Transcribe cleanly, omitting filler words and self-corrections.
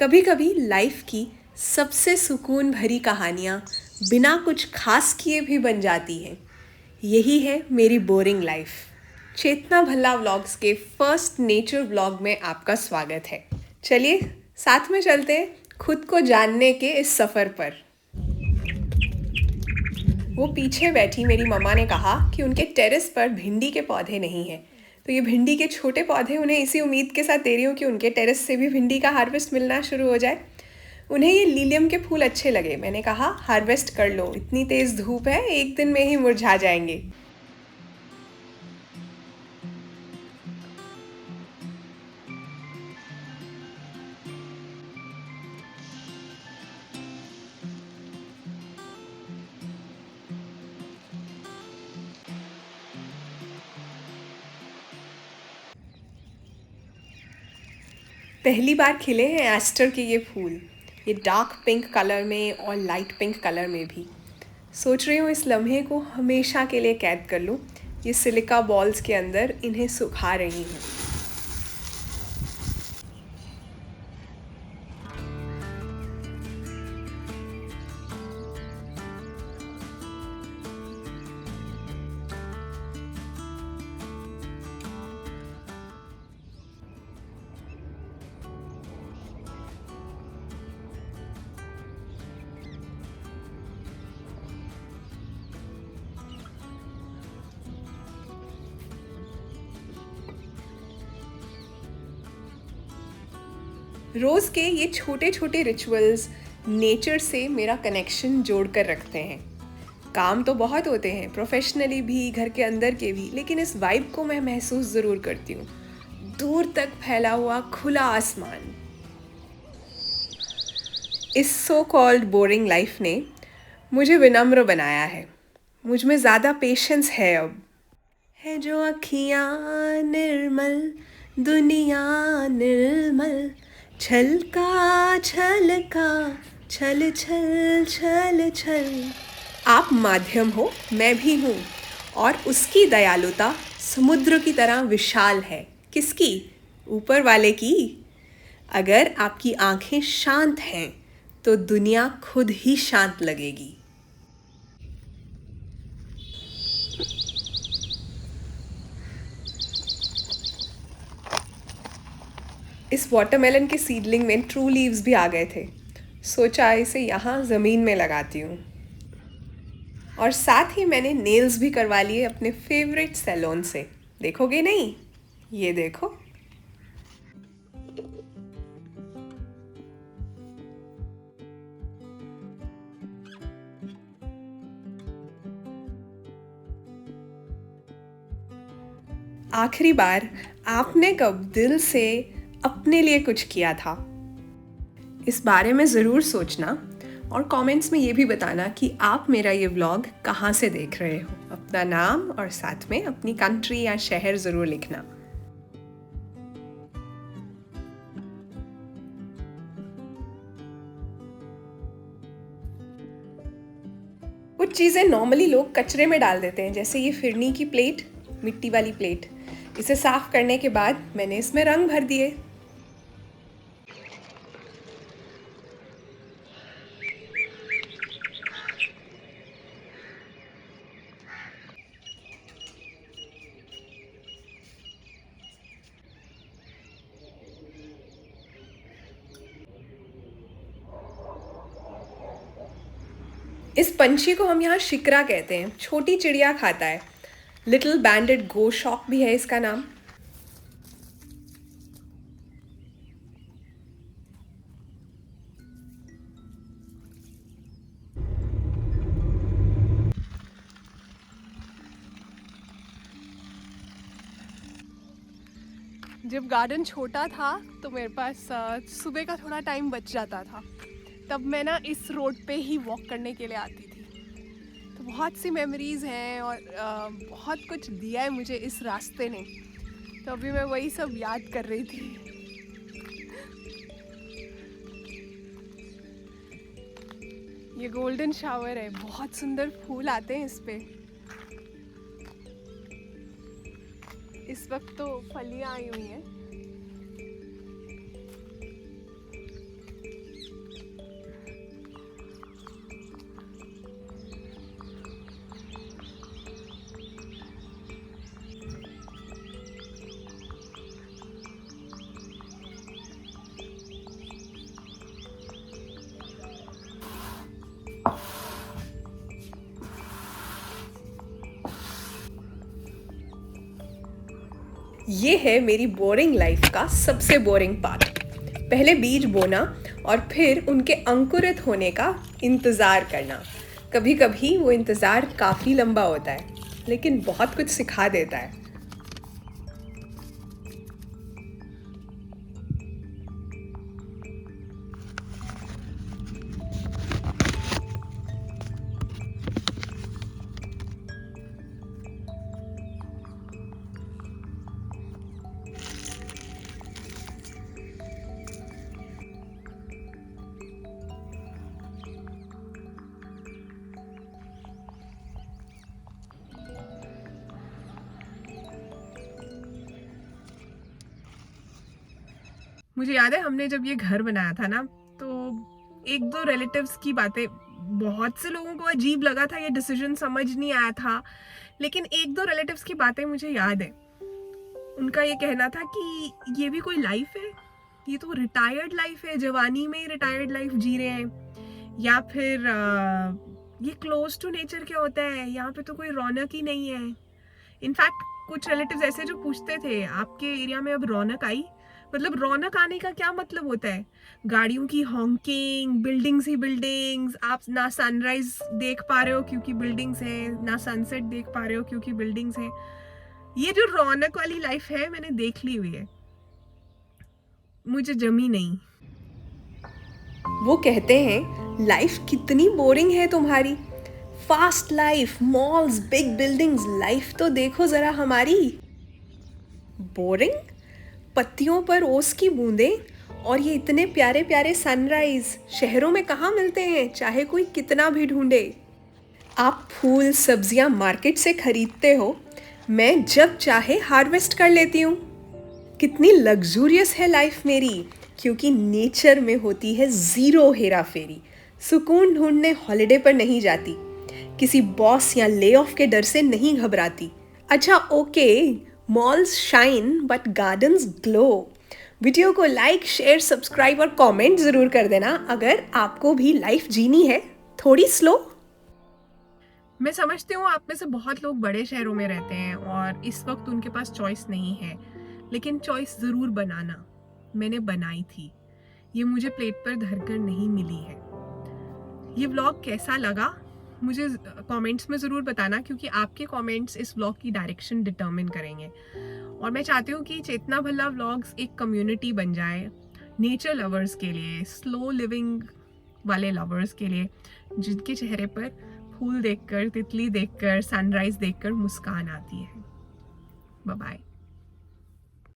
कभी कभी लाइफ की सबसे सुकून भरी कहानियाँ बिना कुछ खास किए भी बन जाती हैं। यही है मेरी बोरिंग लाइफ। चेतना भल्ला व्लॉग्स के फर्स्ट नेचर व्लॉग में आपका स्वागत है। चलिए साथ में चलते हैं खुद को जानने के इस सफ़र पर। वो पीछे बैठी मेरी मम्मा ने कहा कि उनके टेरेस पर भिंडी के पौधे नहीं हैं। तो ये भिंडी के छोटे पौधे उन्हें इसी उम्मीद के साथ दे रही हूँ कि उनके टेरेस से भी भिंडी का हार्वेस्ट मिलना शुरू हो जाए। उन्हें ये लीलियम के फूल अच्छे लगे। मैंने कहा हार्वेस्ट कर लो, इतनी तेज़ धूप है, एक दिन में ही मुरझा जाएंगे। पहली बार खिले हैं एस्टर के ये फूल, ये डार्क पिंक कलर में और लाइट पिंक कलर में भी। सोच रही हूँ इस लम्हे को हमेशा के लिए कैद कर लूँ। ये सिलिका बॉल्स के अंदर इन्हें सुखा रही हूँ। रोज़ के ये छोटे छोटे रिचुअल्स नेचर से मेरा कनेक्शन जोड़ कर रखते हैं। काम तो बहुत होते हैं, प्रोफेशनली भी, घर के अंदर के भी, लेकिन इस वाइब को मैं महसूस ज़रूर करती हूँ। दूर तक फैला हुआ खुला आसमान। इस सो कॉल्ड बोरिंग लाइफ ने मुझे विनम्र बनाया है। मुझ में ज़्यादा पेशेंस है अब। है जो अखियाँ निर्मल, दुनिया निर्मल, छलका छलका, छल छल छल छल। आप माध्यम हो, मैं भी हूँ, और उसकी दयालुता समुद्र की तरह विशाल है। किसकी? ऊपर वाले की। अगर आपकी आंखें शांत हैं तो दुनिया खुद ही शांत लगेगी। इस वाटरमेलन के सीडलिंग में ट्रू लीव्स भी आ गए थे। सोचा इसे यहाँ ज़मीन में लगाती हूँ। और साथ ही मैंने नेल्स भी करवा लिए अपने फेवरेट सैलून से। देखोगे नहीं? ये देखो। आखिरी बार आपने कब दिल से अपने लिए कुछ किया था? इस बारे में ज़रूर सोचना और कमेंट्स में ये भी बताना कि आप मेरा ये व्लॉग कहाँ से देख रहे हो। अपना नाम और साथ में अपनी कंट्री या शहर ज़रूर लिखना। कुछ चीज़ें नॉर्मली लोग कचरे में डाल देते हैं, जैसे ये फिरनी की प्लेट, मिट्टी वाली प्लेट। इसे साफ़ करने के बाद मैंने इसमें रंग भर दिए। इस पंछी को हम यहाँ शिकरा कहते हैं, छोटी चिड़िया खाता है। लिटिल बैंडेड गोशॉक भी है इसका नाम। जब गार्डन छोटा था तो मेरे पास सुबह का थोड़ा टाइम बच जाता था, तब मैं ना इस रोड पे ही वॉक करने के लिए आती थी। तो बहुत सी मेमोरीज़ हैं और बहुत कुछ दिया है मुझे इस रास्ते ने। तो अभी मैं वही सब याद कर रही थी। ये गोल्डन शावर है, बहुत सुंदर फूल आते हैं इस पे। इस वक्त तो फलियाँ आई हुई हैं। ये है मेरी बोरिंग लाइफ का सबसे बोरिंग पार्ट। पहले बीज बोना और फिर उनके अंकुरित होने का इंतज़ार करना। कभी कभी वो इंतज़ार काफ़ी लंबा होता है, लेकिन बहुत कुछ सिखा देता है। मुझे याद है हमने जब ये घर बनाया था ना, तो एक दो रिलेटिव्स की बातें, बहुत से लोगों को अजीब लगा था, ये डिसीजन समझ नहीं आया था, लेकिन एक दो रिलेटिव्स की बातें मुझे याद है। उनका ये कहना था कि ये भी कोई लाइफ है, ये तो रिटायर्ड लाइफ है, जवानी में ही रिटायर्ड लाइफ जी रहे हैं, या फिर ये क्लोज टू नेचर क्या होता है, यहाँ पे तो कोई रौनक ही नहीं है। इनफैक्ट कुछ रिलेटिव्स ऐसे जो पूछते थे, आपके एरिया में अब रौनक आई? मतलब रौनक आने का क्या मतलब होता है? गाड़ियों की हॉन्किंग, बिल्डिंग्स ही बिल्डिंग्स, आप ना सनराइज देख पा रहे हो क्योंकि बिल्डिंग्स हैं, ना सनसेट देख पा रहे हो क्योंकि बिल्डिंग्स हैं। ये जो रौनक वाली लाइफ है, मैंने देख ली हुई है, मुझे जमी नहीं। वो कहते हैं लाइफ कितनी बोरिंग है तुम्हारी, fast life, malls, big buildings, life तो देखो जरा हमारी। बोरिंग? पत्तियों पर ओस की बूंदें और ये इतने प्यारे प्यारे सनराइज शहरों में कहाँ मिलते हैं, चाहे कोई कितना भी ढूंढे। आप फूल सब्जियां मार्केट से खरीदते हो, मैं जब चाहे हार्वेस्ट कर लेती हूँ। कितनी लग्जूरियस है लाइफ मेरी, क्योंकि नेचर में होती है ज़ीरो हेरा फेरी। सुकून ढूंढने हॉलिडे पर नहीं जाती, किसी बॉस या ले ऑफ के डर से नहीं घबराती। अच्छा okay, malls shine but gardens glow. Video को लाइक, शेयर, सब्सक्राइब और कमेंट ज़रूर कर देना अगर आपको भी लाइफ जीनी है थोड़ी स्लो। मैं समझती हूँ आप में से बहुत लोग बड़े शहरों में रहते हैं और इस वक्त उनके पास चॉइस नहीं है, लेकिन चॉइस ज़रूर बनाना। मैंने बनाई थी, ये मुझे प्लेट पर धरकर नहीं मिली है। ये व्लॉग कैसा लगा मुझे कमेंट्स में ज़रूर बताना, क्योंकि आपके कमेंट्स इस व्लॉग की डायरेक्शन डिटर्मिन करेंगे। और मैं चाहती हूँ कि चेतना भल्ला व्लॉग्स एक कम्युनिटी बन जाए नेचर लवर्स के लिए, स्लो लिविंग वाले लवर्स के लिए, जिनके चेहरे पर फूल देखकर, तितली देखकर, सनराइज देखकर मुस्कान आती है। Bye bye.